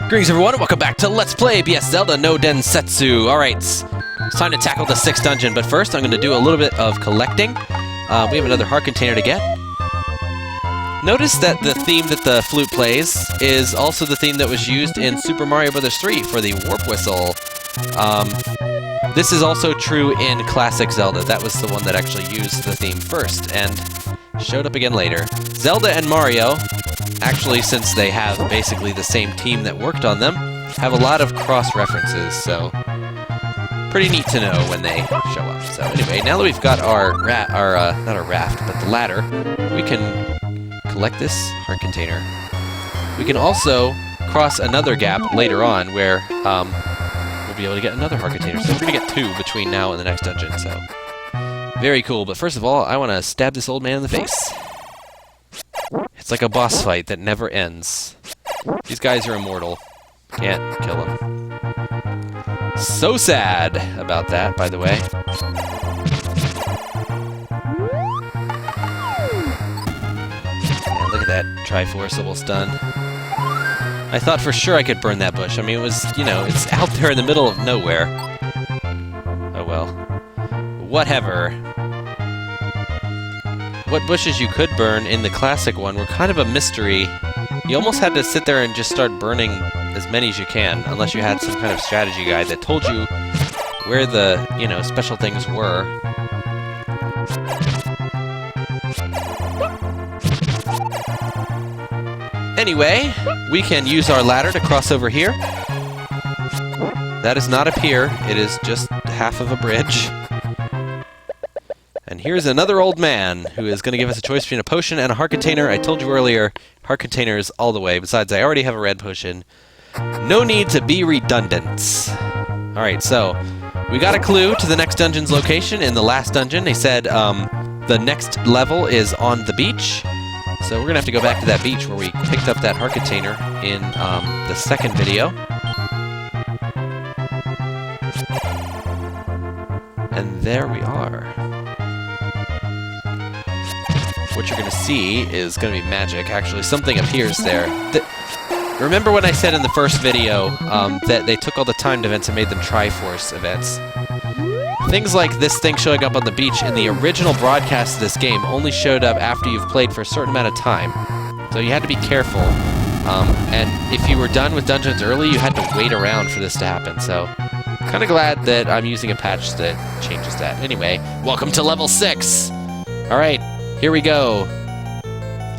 Greetings everyone, welcome back to Let's Play BS Zelda no Densetsu. Alright, it's time to tackle the 6th dungeon, but first I'm going to do a little bit of collecting. We have another heart container to get. Notice that the theme that the flute plays is also the theme that was used in Super Mario Bros. 3 for the warp whistle. This is also true in classic Zelda. That was the one that actually used the theme first and showed up again later. Zelda and Mario, actually, since they have basically the same team that worked on them, have a lot of cross-references, so pretty neat to know when they show up. So anyway, now that we've got our not our raft, but the ladder, we can collect this heart container. We can also cross another gap later on where we'll be able to get another heart container. So we're going to get 2 between now and the next dungeon, so very cool. But first of all, I want to stab this old man in the face. It's like a boss fight that never ends. These guys are immortal. Can't kill them. So sad about that, by the way. Yeah, look at that Triforce almost done. I thought for sure I could burn that bush. I mean, it was, you know, it's out there in the middle of nowhere. Oh well. Whatever. What bushes you could burn in the classic one were kind of a mystery. You almost had to sit there and just start burning as many as you can, unless you had some kind of strategy guide that told you where the, you know, special things were. Anyway, we can use our ladder to cross over here. That is not a pier, it is just half of a bridge. And here's another old man who is going to give us a choice between a potion and a heart container. I told you earlier, heart containers all the way. Besides, I already have a red potion. No need to be redundant. Alright, so we got a clue to the next dungeon's location in the last dungeon. They said the next level is on the beach. So we're going to have to go back to that beach where we picked up that heart container in the second video. And there we are. What you're going to see is going to be magic. Actually, something appears there. Remember when I said in the first video that they took all the timed events and made them Triforce events? Things like this thing showing up on the beach in the original broadcast of this game only showed up after you've played for a certain amount of time. So you had to be careful. And if you were done with dungeons early, you had to wait around for this to happen. So kind of glad that I'm using a patch that changes that. Anyway, welcome to level 6! Alright. Here we go.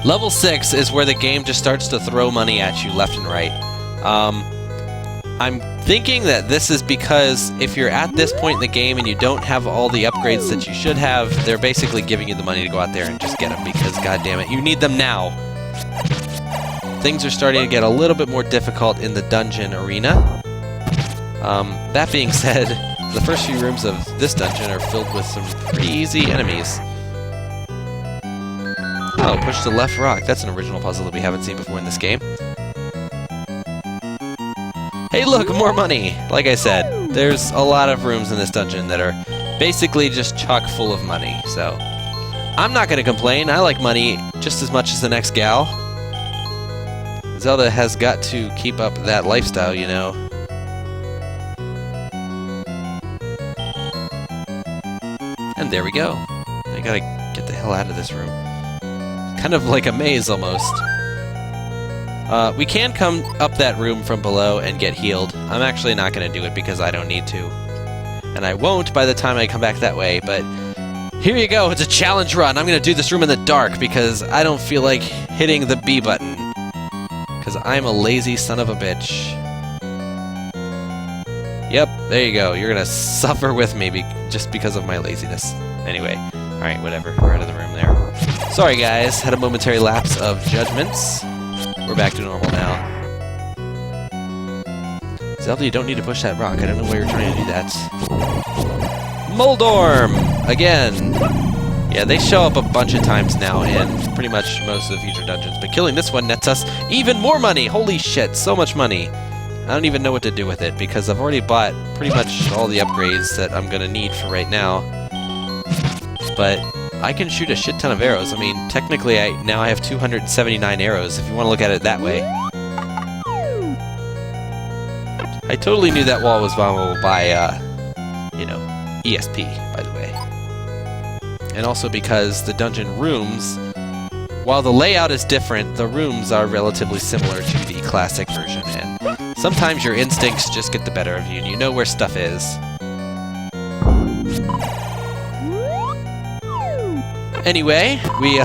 Level 6 is where the game just starts to throw money at you left and right. I'm thinking that this is because if you're at this point in the game and you don't have all the upgrades that you should have, they're basically giving you the money to go out there and just get them because, goddammit, you need them now. Things are starting to get a little bit more difficult in the dungeon arena. That being said, the first few rooms of this dungeon are filled with some pretty easy enemies. Oh, push the left rock. That's an original puzzle that we haven't seen before in this game. Hey look, more money! Like I said, there's a lot of rooms in this dungeon that are basically just chock full of money, so I'm not going to complain. I like money just as much as the next gal. Zelda has got to keep up that lifestyle, you know. And there we go. I gotta get the hell out of this room. Kind of like a maze, almost. We can come up that room from below and get healed. I'm actually not going to do it because I don't need to. And I won't by the time I come back that way, but here you go, it's a challenge run. I'm going to do this room in the dark because I don't feel like hitting the B button. Because I'm a lazy son of a bitch. Yep, there you go. You're going to suffer with me just because of my laziness. Anyway, alright, whatever. We're out of the room there. Sorry guys, had a momentary lapse of judgments. We're back to normal now. Zelda, you don't need to push that rock. I don't know why you're trying to do that. Moldorm! Again! Yeah, they show up a bunch of times now in pretty much most of the future dungeons, but killing this one nets us even more money! Holy shit, so much money! I don't even know what to do with it, because I've already bought pretty much all the upgrades that I'm gonna need for right now. But I can shoot a shit ton of arrows. I mean, technically, now I have 279 arrows, if you want to look at it that way. I totally knew that wall was bombable by, you know, ESP, by the way. And also because the dungeon rooms, while the layout is different, the rooms are relatively similar to the classic version, and sometimes your instincts just get the better of you, and you know where stuff is. Anyway, we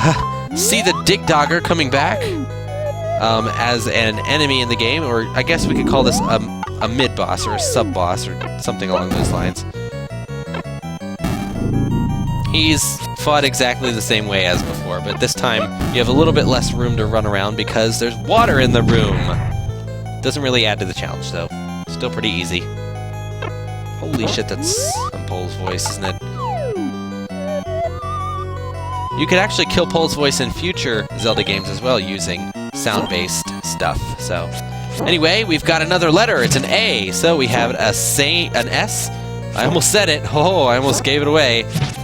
see the Dig Dogger coming back as an enemy in the game, or I guess we could call this a mid-boss or a sub-boss or something along those lines. He's fought exactly the same way as before, but this time you have a little bit less room to run around because there's water in the room. Doesn't really add to the challenge, though. Still pretty easy. Holy shit, that's some Pole's voice, isn't it? You could actually kill Pole's voice in future Zelda games as well using sound-based stuff. So, anyway, we've got another letter. It's an A. So we have an S. I almost said it. Oh, I almost gave it away.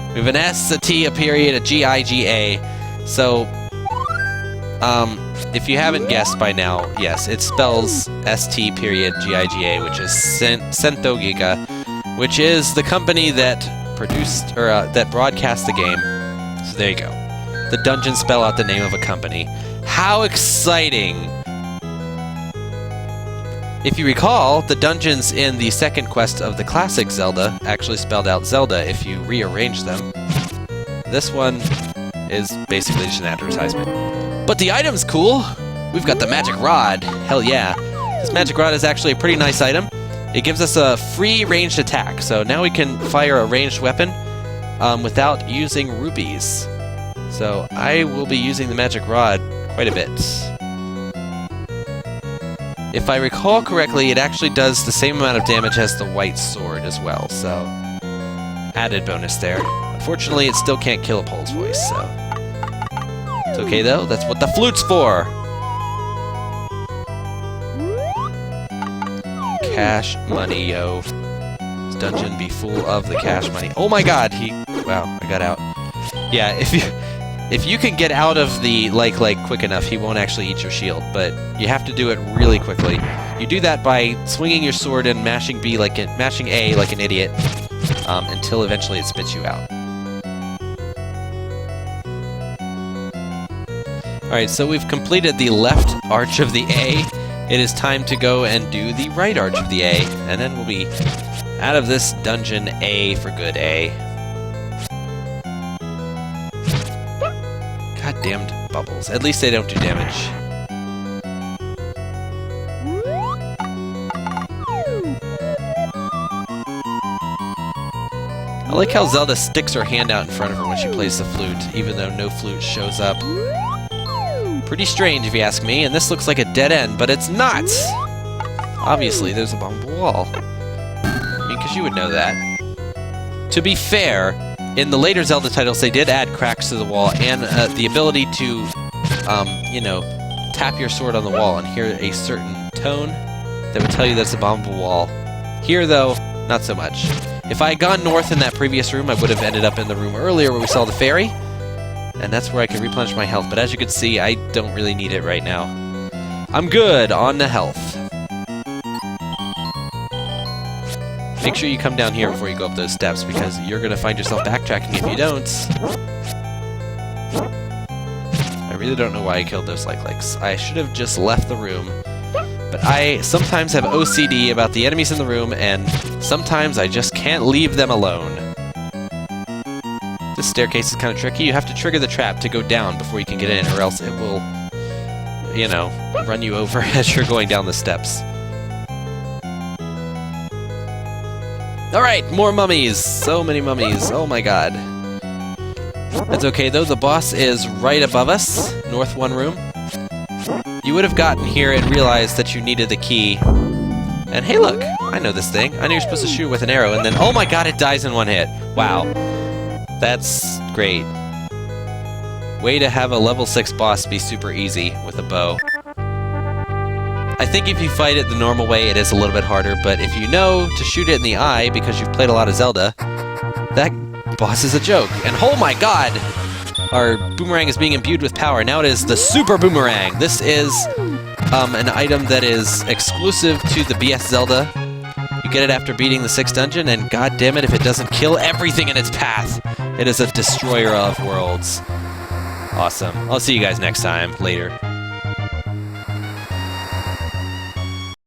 We have an S, a T, a period, a G, I, G, A. So, if you haven't guessed by now, yes, it spells S-T period G-I-G-A, which is Sento Giga, which is the company that produced, or that broadcast the game. So there you go. The dungeons spell out the name of a company. How exciting! If you recall, the dungeons in the second quest of the classic Zelda actually spelled out Zelda if you rearrange them. This one is basically just an advertisement. But the item's cool! We've got the magic rod. Hell yeah. This magic rod is actually a pretty nice item. It gives us a free ranged attack, so now we can fire a ranged weapon without using rupees. So I will be using the magic rod quite a bit. If I recall correctly, it actually does the same amount of damage as the white sword as well, so added bonus there. Unfortunately, it still can't kill a Pole's voice, so it's okay though, that's what the flute's for! Cash money, yo. This dungeon be full of the cash money. Oh my god, wow, I got out. Yeah, if you can get out of the like quick enough, he won't actually eat your shield, but you have to do it really quickly. You do that by swinging your sword and mashing A like an idiot until eventually it spits you out. Alright, so we've completed the left arch of the A. It is time to go and do the right arch of the A, and then we'll be out of this dungeon A for good, A. Goddamned bubbles. At least they don't do damage. I like how Zelda sticks her hand out in front of her when she plays the flute, even though no flute shows up. Pretty strange if you ask me, and this looks like a dead end, but it's not! Obviously, there's a bombable wall. I mean, because you would know that. To be fair, in the later Zelda titles, they did add cracks to the wall and the ability to, you know, tap your sword on the wall and hear a certain tone that would tell you that's a bombable wall. Here, though, not so much. If I had gone north in that previous room, I would have ended up in the room earlier where we saw the fairy, and that's where I could replenish my health. But as you can see, I don't really need it right now. I'm good on the health. Make sure you come down here before you go up those steps, because you're going to find yourself backtracking if you don't. I really don't know why I killed those like-likes. I should have just left the room. But I sometimes have OCD about the enemies in the room, and sometimes I just can't leave them alone. This staircase is kind of tricky. You have to trigger the trap to go down before you can get in, or else it will, you know, run you over as you're going down the steps. Alright, more mummies! So many mummies, oh my god. That's okay though, the boss is right above us, north one room. You would have gotten here and realized that you needed the key. And hey look, I know this thing. I know you're supposed to shoot with an arrow, and then, oh my god, it dies in one hit. Wow. That's great. Way to have a level 6 boss be super easy with a bow. I think if you fight it the normal way, it is a little bit harder, but if you know to shoot it in the eye because you've played a lot of Zelda, that boss is a joke. And oh my god! Our boomerang is being imbued with power. Now it is the Super Boomerang. This is an item that is exclusive to the BS Zelda You get it after beating the 6th dungeon, and god damn it if it doesn't kill everything in its path. It is a destroyer of worlds. Awesome. I'll see you guys next time. Later.